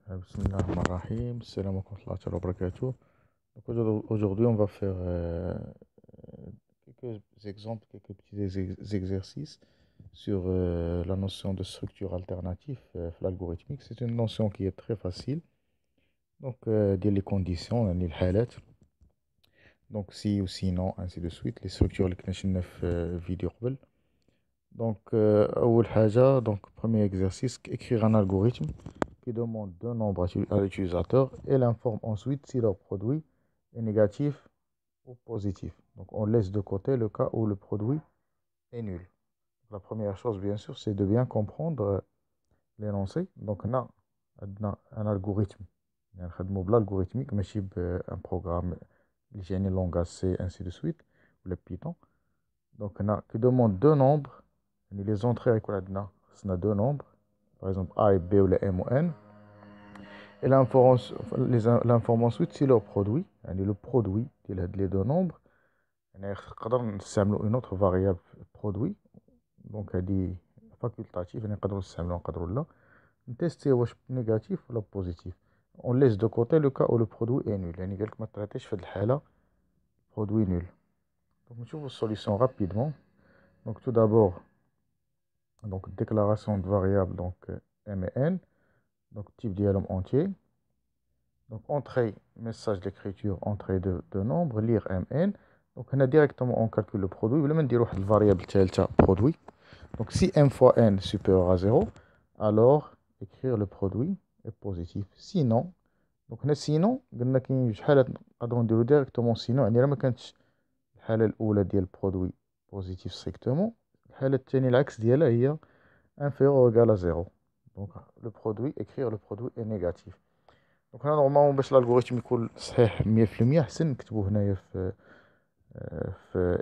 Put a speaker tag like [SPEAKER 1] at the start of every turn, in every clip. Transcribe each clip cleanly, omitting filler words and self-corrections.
[SPEAKER 1] Bismillahirrahmanirrahim. Salam wa rahmatullahi wa barakatuh. Aujourd'hui, on va faire quelques exemples, quelques petits exercices sur la notion de structure alternative l'algorithmique. C'est une notion qui est très facile. Donc, dire les conditions, les halat. Donc, si ou sinon, ainsi de suite. Les structures اللي كنا شفنا في vidéo قبل. Donc, أول حاجة, donc, premier exercice, écrire un algorithme qui demande deux nombres à l'utilisateur et l'informe ensuite si leur produit est négatif ou positif. Donc on laisse de côté le cas où le produit est nul. La première chose, bien sûr, c'est de bien comprendre l'énoncé. Donc on a un algorithme. Un algorithmique, mais un programme, le langage C, ainsi de suite, ou le Python. Donc on a qui demande deux nombres. Les entrées avec deux nombres. Par exemple A et B ou les M ou N. Et l'informe ensuite c'est leur produit, le produit les deux nombres. une autre variable produit, donc elle est facultative, on teste si c'est négatif ou positif. On laisse de côté le cas où le produit est nul. يعني قال لك ما تريتيش في الحالة produit nul. Donc نشوفوا solution rapidement. Donc tout d'abord, donc déclaration de variable donc m et n, donc type dialogue entier. Donc, entrée, message d'écriture, entrée de nombre, lire mn. Donc, on a directement, on calcule le produit. Ou même dire une variable delta produit. Donc, si m fois n supérieur à 0, alors écrire le produit est positif. Sinon, donc, sinon, on a directement sinon, on a ما كانتش الحالة الأولى ديال البرودوي positif strictement. الحالة الثانية العكس ديالها هي inférieur ou égal à 0. Donc, le produit, écrire le produit est négatif. Donc هنا نورمالمون باش الالغوريثم يكون صحيح 100% حسن نكتبو هنايا في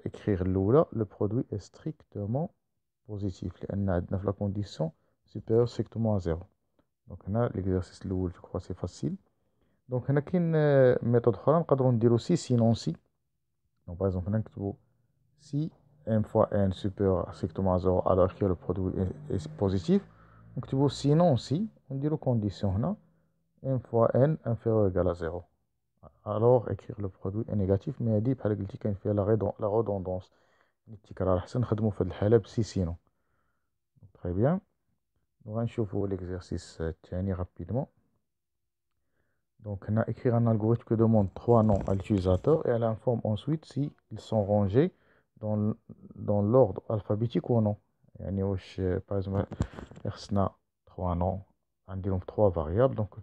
[SPEAKER 1] écrire الاولى le produit est strictement positif لان عندنا في la condition supérieure strictement à 0. دونك هنا l'exercice الاول جو كخوا سي فاسيل. دونك هنا كاين ميثود اخرى نقدروا نديرو سي سينون سي. دونك باغ اكزومبل هنا نكتبو si m fois n supérieur strictement à 0 alors que le produit est positif. نكتبو sinon si ونديرو condition هنا m fois n inférieur ou égal à 0. Alors écrire le produit est négatif. Mais هادي بحال قلتي كاين فيها la redondance. التكرار أحسن نخدمو في هاد الحالة بسي سينون. Très bien. غنشوفو l'exercice الثاني rapidement. Donc on a écrire un algorithme qui demande trois noms à l'utilisateur et elle informe ensuite si ils sont rangés dans l'ordre alphabétique ou non. يعني واش par exemple خصنا trois noms عندهم trois variables. Donc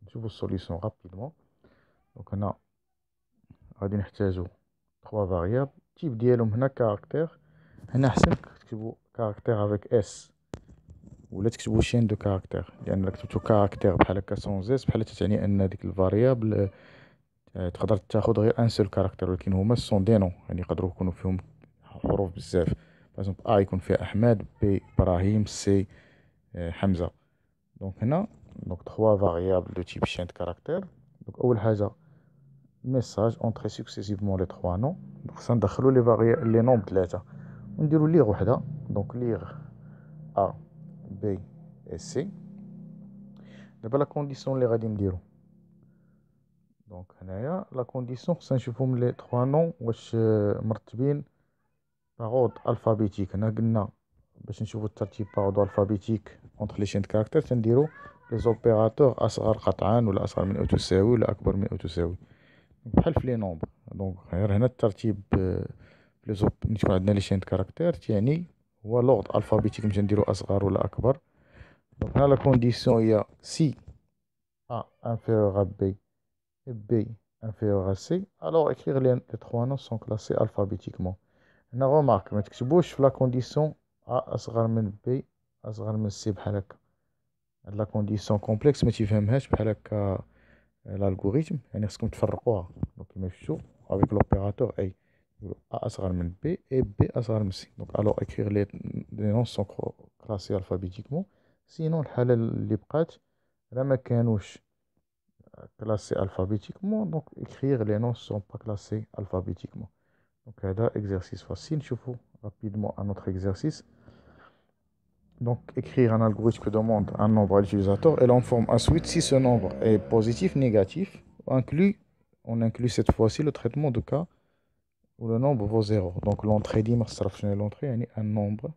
[SPEAKER 1] نشوفو السوليسيون rapidement. Donc on a غادي نحتاجو 3 variables. type ديالهم هنا كاركتير. هنا احسن تكتبوا كاركتير افيك اس ولا تكتبوا شين دو كاركتير، لان الا كتبتو كاركتير بحال هكا سون اس بحال تعني ان ديك الفاريابل تقدر تاخذ غير ان سول كاركتير، ولكن هما سون دي نون يعني يقدروا يكونوا فيهم حروف بزاف. بازونك ا يكون فيها احمد، بي ابراهيم، سي حمزه. دونك هنا دونك 3 variables de type chain de caractère. دونك اول حاجه message entrer successivement les trois noms. Donc ça ندخلو les nombres ثلاثة ونديرو lire وحدة. donc lire A B et C. دابا la condition اللي غادي نديرو donc هنايا la condition خصنا نشوفهم les trois noms واش مرتبين par ordre alphabétique. هنا قلنا باش نشوفو الترتيب par ordre alphabétique entre les chaînes de caractères تنديرو les opérateurs أصغر قطعا ولا أصغر من أو تساوي ولا أكبر من أو تساوي بحال في لي نومبر. دونك غير هنا الترتيب ملي تكون عندنا لي شين كاركتير يعني هو لوغد الفابيتيك باش نديرو اصغر ولا اكبر. دونك هنا لا كونديسيون هي سي ا انفيريور ا بي et B inférieur à C, alors écrire les trois noms sont classés alphabétiquement. هنا remarque ما تكتبوش في لا كونديسيون A أصغر من B أصغر من C بحال هكا. هاد لا كونديسيون كومبلكس ما تيفهمهاش بحال هكا l'algorithme. يعني خصكم تفرقوها. donc كيما شفتوا avec l'opérateur A A أصغر من B et B أصغر من C. donc alors écrire les noms sont classés alphabétiquement. sinon الحالة اللي بقات لا ما كانوش classés alphabétiquement donc écrire les noms sont pas classés alphabétiquement. donc هذا exercice facile. نشوفوا rapidement un autre exercice. Donc, écrire un algorithme que demande un nombre à l'utilisateur et l'on forme ensuite si ce nombre est positif, négatif. On inclut cette fois-ci le traitement de cas où le nombre vaut 0. Donc, l'entrée ديما صرف شنو هي l'entrée يعني un nombre.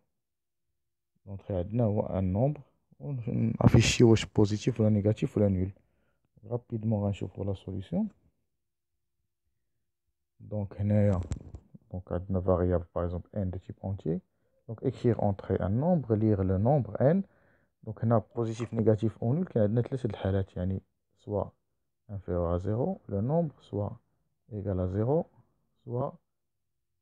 [SPEAKER 1] l'entrée عندنا هو un nombre. نافيشي واش positif ولا négatif ولا nul. Rapidement غنشوفوا la solution. Donc, هنايا donc عندنا variable par exemple n de type entier. Donc, écrire entrer un nombre, lire le nombre n. Donc, on a positif, négatif ou nul. On a trois الحالات يعني soit inférieur à 0, le nombre, soit égal à 0, soit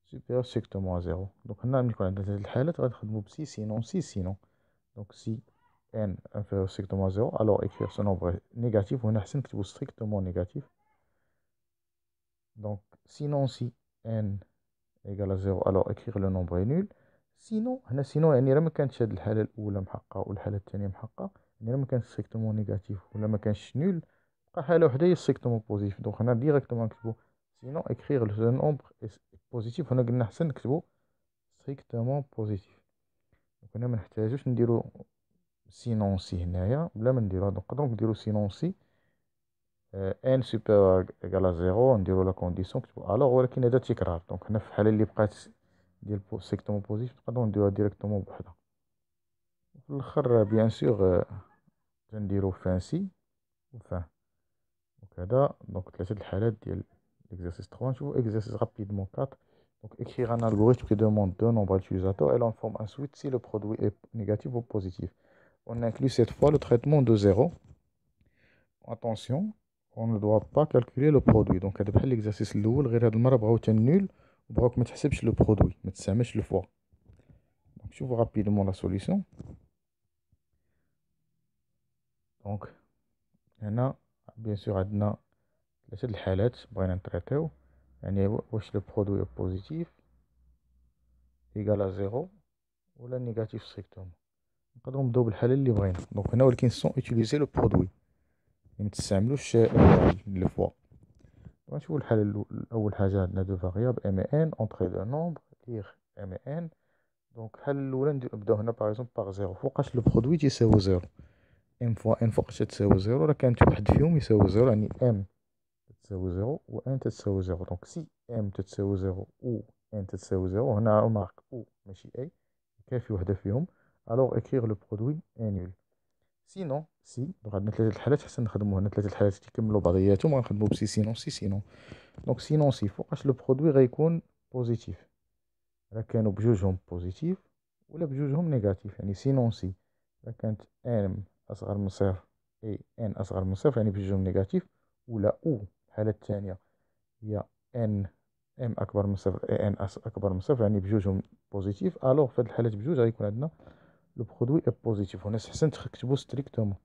[SPEAKER 1] supérieur strictement à 0. Donc, on a trois الحالات غنخدمو ب si, sinon, si, sinon. Donc, si n inférieur strictement à 0, alors écrire ce nombre est négatif. On a strictement négatif. Donc, sinon, si n égal à 0, alors écrire le nombre est nul. سينو هنا سينو يعني راه ما كانتش هاد الحاله الاولى محققه والحاله الثانيه محققه، يعني راه ما كانش ستريكتومون نيجاتيف ولا ما كانش نول، بقى حاله وحده هي ستريكتومون بوزيتيف. دونك هنا ديريكتومون نكتبو سينو اكريغ لو نومبر بوزيتيف. هنا قلنا حسن نكتبو ستريكتومون بوزيتيف. دونك هنا ما نحتاجوش نديرو سينون سي هنايا بلا ما نديروها. دونك نقدرو نديرو سينون سي ان سوبيريور ايغال ا زيرو، نديرو لا كونديسيون نكتبو الوغ، ولكن هذا تكرار. دونك هنا في الحاله اللي بقات ديال ستريكتومون بوزيتيف نقدرو نديروها ديريكتومون بوحدها. في الاخر بيان سور تنديرو فان سي وفان وكذا. دونك ثلاثه الحالات ديال l'exercice 3. نشوفو exercice rapidement 4. Donc écrire un algorithme qui demande deux nombres à l'utilisateur et l'on forme ensuite si le produit est négatif ou positif. On inclut cette fois le traitement de 0. Attention, on ne doit pas calculer le produit. Donc هذا بحال l'exercice الاول، غير هاد المره بغاو نول وبغاوك ما تحسبش لو برودوي، ما تستعملش لو فوا. دونك شوفو rapidement la solution. دونك هنا بيان سور عندنا ثلاثة الحالات بغينا نتريتيو، يعني واش لو برودوي بوزيتيف ايكال ا زيرو ولا نيجاتيف ستريكتومون. نقدروا نبداو بالحالة اللي بغينا. دونك هنا ولكن سون اوتيليزي لو برودوي، يعني متستعملوش لو فوا. غنشوفو الحالة اول حاجة عندنا دو فاريابل ام ان اونتري دو نومبر ليغ ام ان. دونك الحالة الاولى نبداو هنا باغ اكزومبل باغ زيرو، فوقاش لو برودوي تيساوي زيرو. ام فوا ان فوقاش تساوي زيرو، راه كانت واحد فيهم يساوي زيرو، يعني ام تساوي زيرو و ان تساوي زيرو. دونك سي ام تساوي زيرو و ان تساوي زيرو، هنا مارك او ماشي اي، كافي وحده فيهم، الوغ اكريغ لو برودوي ان نول. سينون سي، دونك عندنا ثلاثه الحالات حسن نخدمو هنا ثلاثه الحالات كيكملوا بعضياتهم، غنخدمو بسي سينون سي سينون. دونك سينون سي فوقاش لو برودوي غيكون بوزيتيف، راه كانوا بجوجهم بوزيتيف ولا بجوجهم نيجاتيف. يعني سينون سي راه كانت ان اصغر من صفر اي ان اصغر من صفر، يعني بجوجهم نيجاتيف، ولا او الحالة الثانية هي ان ام اكبر من صفر اي ان اكبر من صفر، يعني بجوجهم بوزيتيف. الوغ في هاد الحالات بجوج غيكون عندنا لو برودوي اي بوزيتيف. هنا حسن تكتبو ستريكتومون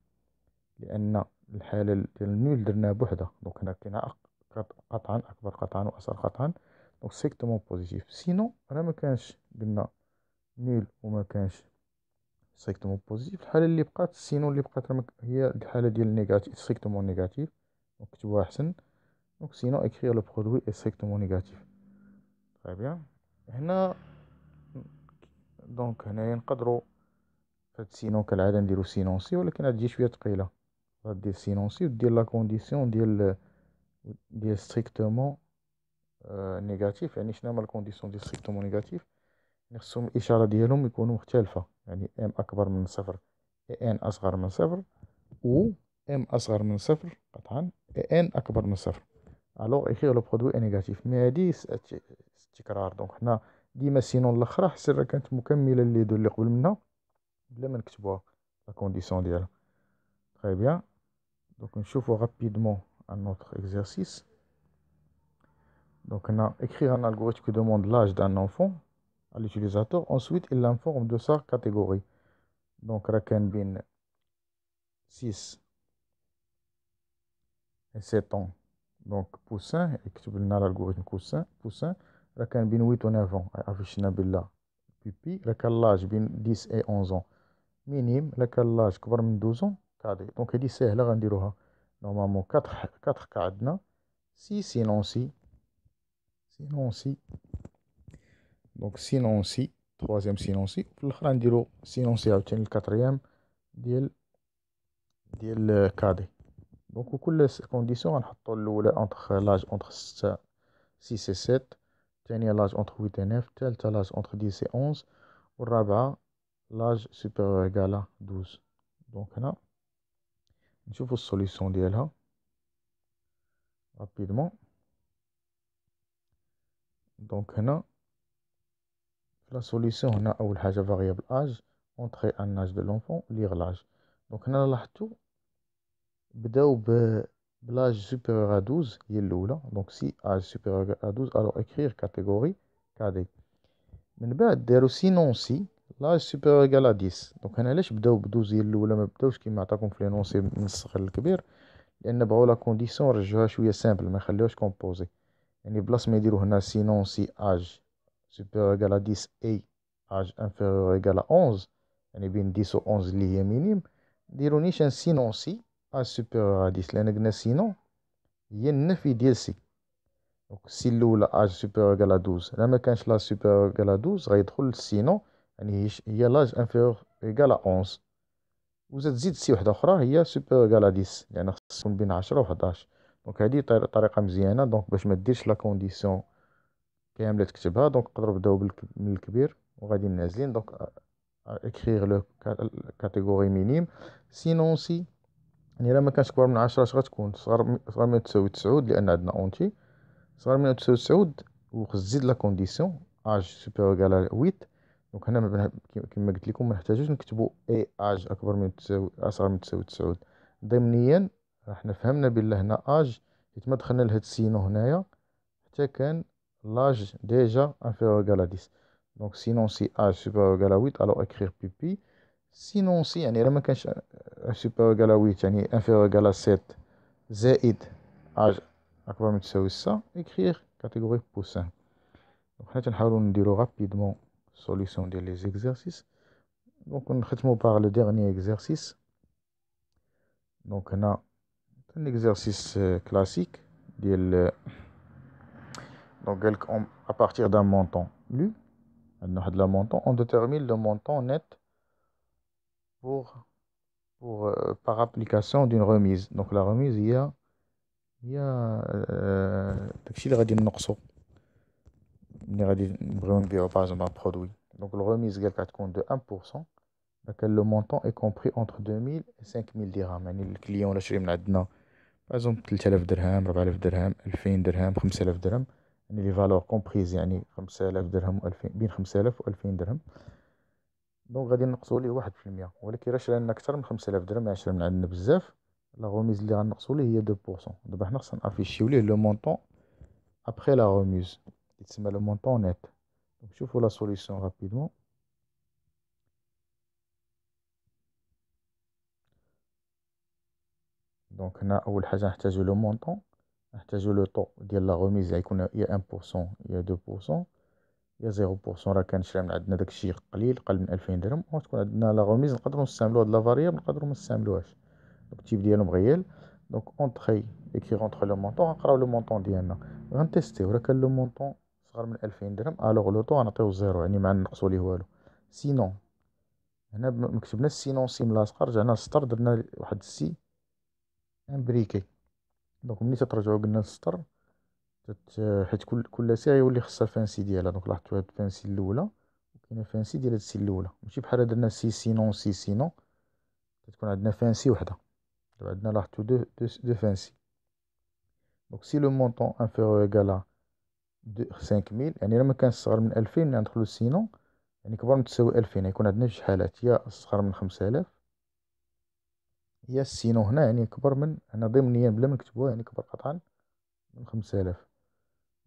[SPEAKER 1] لان الحالة ديال النول درناها بوحدها. دونك هنا كاين قطعا اكبر قطعا واصغر قطعا، دونك ستريكتومون بوزيتيف. سينو راه ما كانش قلنا نول وما كانش ستريكتومون بوزيتيف. الحالة اللي بقات سينو اللي بقات هي الحالة ديال نيجاتيف ستريكتومون نيجاتيف. دونك كتبوها احسن. Donc sinon écrire le produit est strictement négatif. Très bien. هنا دونك هنايا نقدروا فهاد سينون كالعادة نديرو سينون سي، ولكن غتجي شوية تقيلة. غدير سينون سي ودير لا كونديسيون ديال ستريكتومون نيجاتيف. يعني شنو هما الكونديسيون ديال ستريكتومون نيجاتيف؟ خصهم الإشارة ديالهم يكونوا مختلفة، يعني ام أكبر من صفر اي ان أصغر من صفر، و ام أصغر من صفر قطعا اي ان أكبر من صفر. الوغ اكريغ لو برودوي ان نيجاتيف. مي هادي تكرار. دونك حنا ديما سينون الاخرى حسن راه كانت مكمله لي دو اللي قبل منها بلا ما نكتبوها لا كونديسيون ديالها. تري بيان. دونك نشوفو رابيدمون ان اوتر اكزرسيس. دونك هنا écrire un algorithme qui demande l'âge d'un enfant à l'utilisateur, ensuite il l'informe de sa catégorie. donc راه كان بين 6 et 7 ans. donc poussin يكتب لنا الالغوريثم poussin راه كان بين 8 و 9 ans عرفنا بلا بيبي. راه كان لاج بين 10 et 11 ans مينيم. راه كان لاج كبر من 12 ans كادي. دونك هادي ساهله غنديروها نورمالمون 4 كا عندنا سي سينون سي سينون سي. دونك سينون سي troisième سينونسي، في الاخر غنديرو سينونسي عاوتاني الكاتريام ديال كادي. دونك وكل كونديسيون غنحطو الاولى اونتر لاج اونتر 6 و 7، الثانيه لاج اونتر 8 و 9، الثالثه لاج اونتر 10 و 11، والرابعه لاج سوبيريور ايكالا 12. دونك هنا نشوفو السوليسيون ديالها رابيدمون. دونك هنا في لا سوليسيون هنا اول حاجه فاريابل اج اونطري ان اج دو لونفون ليغ لاج. دونك هنا لاحظتو بداو بلاج سوبيريور ا 12 هي الاولى، دونك سي اج سوبيريور ا 12 الو اكرير كاتيجوري كادي. من بعد دارو سينون سي لاج سوبيريور ايكال 10. دونك هنا علاش بداو ب 12 هي الاولى، ما بداوش كيما عطاكم في لينونسي من الصغير للكبير، لان بغاو لا كونديسيون رجعوها شويه سامبل ما يخليوهاش كومبوزي. يعني بلاص ما يديرو هنا سينون سي اج supérieur ou égal à 10 et âge inférieur ou égal à 11، يعني بين 10 و 11 اللي هي مينيم، نديرو نيشان سينون سي âge supérieur à 10، لأن قلنا سينون هي النفي ديال سي. دونك سي الأولى âge supérieur ou égal à 12، لا ما كانش لاج supérieur ou égal à 12 غيدخل سينون، يعني هي لاج inférieur ou égal à 11، وزاد تزيد سي وحدة أخرى هي supérieur ou égal à 10، لأن خص تكون بين 10 و 11. دونك هادي طريقة مزيانة، دونك باش ما ديرش لا كونديسيون كاملة تكتبها. دونك نقدروا نبداو من الكبير وغادي نازلين. دونك اكريغ لو كاتيجوري مينيم سينون سي، يعني الا ما كانش كبر من 10 اش غتكون صغر من تساوي 9، لان عندنا اونتي صغر من تساوي 9 وخص تزيد لا كونديسيون اج سوبيريور ايكال 8. دونك هنا كما قلت لكم ما نحتاجوش نكتبوا اي اج اكبر من تساوي اصغر من تساوي 9 ضمنيا. حنا فهمنا بلي هنا اج حيت ما دخلنا لهاد السينو هنايا حتى كان l'âge déjà inférieur ou égal à 10. Donc sinon si âge supérieur ou égal à 8 alors écrire pipi. Sinon si يعني ما كانش supérieur ou égal à 8 يعني inférieur ou égal à 7 زائد âge أكبر من تساوي 6 écrire catégorie poussin. Donc حنا تنحاولو نديرو rapidement solution ديال les exercices. Donc نختمو par le dernier exercice. Donc هنا un exercice classique ديال donc à partir d'un montant lu le montant, on détermine le montant net par application d'une remise. Donc la remise il y a داكشي اللي غادي نقصو ملي غادي نبغيو نبيعو par exemple un produit. Donc la remise ديالك غتكون de 1%. Donc le montant est compris entre 2000 et 5000 dirhams. يعني الكليون ولا شري من عندنا par exemple 3000 درهم 4000 درهم 2000 درهم 5000 درهم، يعني لي فالور كومبريز، يعني 5000 درهم و 2000 بين 5000 و 2000 درهم. دونك غادي نقصوا ليه 1%، ولكن الا شرا لنا اكثر من 5000 درهم يعني شرا من عندنا بزاف، لا غوميز اللي غنقصوا ليه هي 2%. دابا حنا خصنا نافيشيو ليه لو مونطون ابخي لا غوميز يتسمى لو مونطون نيت. دونك شوفوا لا سوليسيون رابيدمون. دونك هنا اول حاجه نحتاجو لو مونطون، نحتاجو لو طو ديال لا غوميز يكون يا 1% يا 2% يا 0%. راه كنشري من عندنا داكشي قليل قل من 2000 درهم، وتكون عندنا لا غوميز نقدروا نستعملوا هاد لا فاريابل نقدروا ما نستعملوهاش. التيب ديالهم غيال. دونك اونطري اكري اونطري لو مونطون، غنقراو لو مونطون ديالنا غنتيستيو. راه كان لو مونطون صغر من 2000 درهم الوغ لو طو غنعطيو زيرو، يعني ما نقصوا ليه والو. سينون هنا ما كتبناش سينون سي ملاصقه، رجعنا للسطر درنا واحد السي امبريكي. دونك ملي تترجعوا قلنا للسطر حيت كل سي غيولي خصها فانسي ديالها. دونك لاحظتوا هاد فانسي الاولى وكاينه فانسي ديال هاد السي الاولى، ماشي بحال درنا سي سينون سي سينون تكون عندنا فانسي وحده. دابا عندنا لاحظتوا دو فانسي. دونك سي لو مونطون انفيريور ايكال ا 5000، يعني الا ما كانش صغر من 2000 ملي ندخلو سينون يعني كبر من تساوي 2000، يكون عندنا جوج حالات، يا صغر من 5000 يا سينون هنا يعني كبر من، هنا ضمنيا بلا ما نكتبوها يعني كبر قطعا من 5000.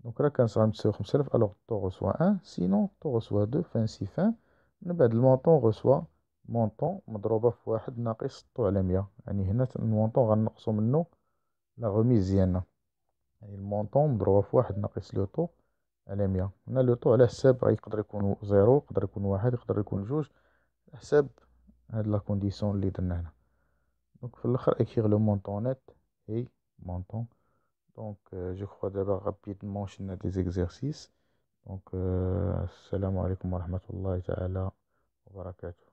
[SPEAKER 1] دونك راه كان صغر من تساوي 5000 الوغ طو غوسوا 1 سينون طو غوسوا 2 فانسي فان. من بعد المونطون غوسوا مونطون مضروبه في واحد ناقص طو على 100، يعني هنا المونطون غنقصو منه لا غوميز ديالنا، يعني المونطون مضروبه في واحد ناقص لو طو على 100. هنا لو طو على حساب يقدر يكون زيرو يقدر يكون واحد يقدر يكون جوج على حساب هاد لا كونديسيون اللي درنا هنا. دونك في الاخر اكيغ لو مونطون نت اي مونطون. دونك جو كخوا دابا غابيدمون شلنا دي زيكزارسيس. دونك السلام عليكم ورحمة الله تعالى وبركاته.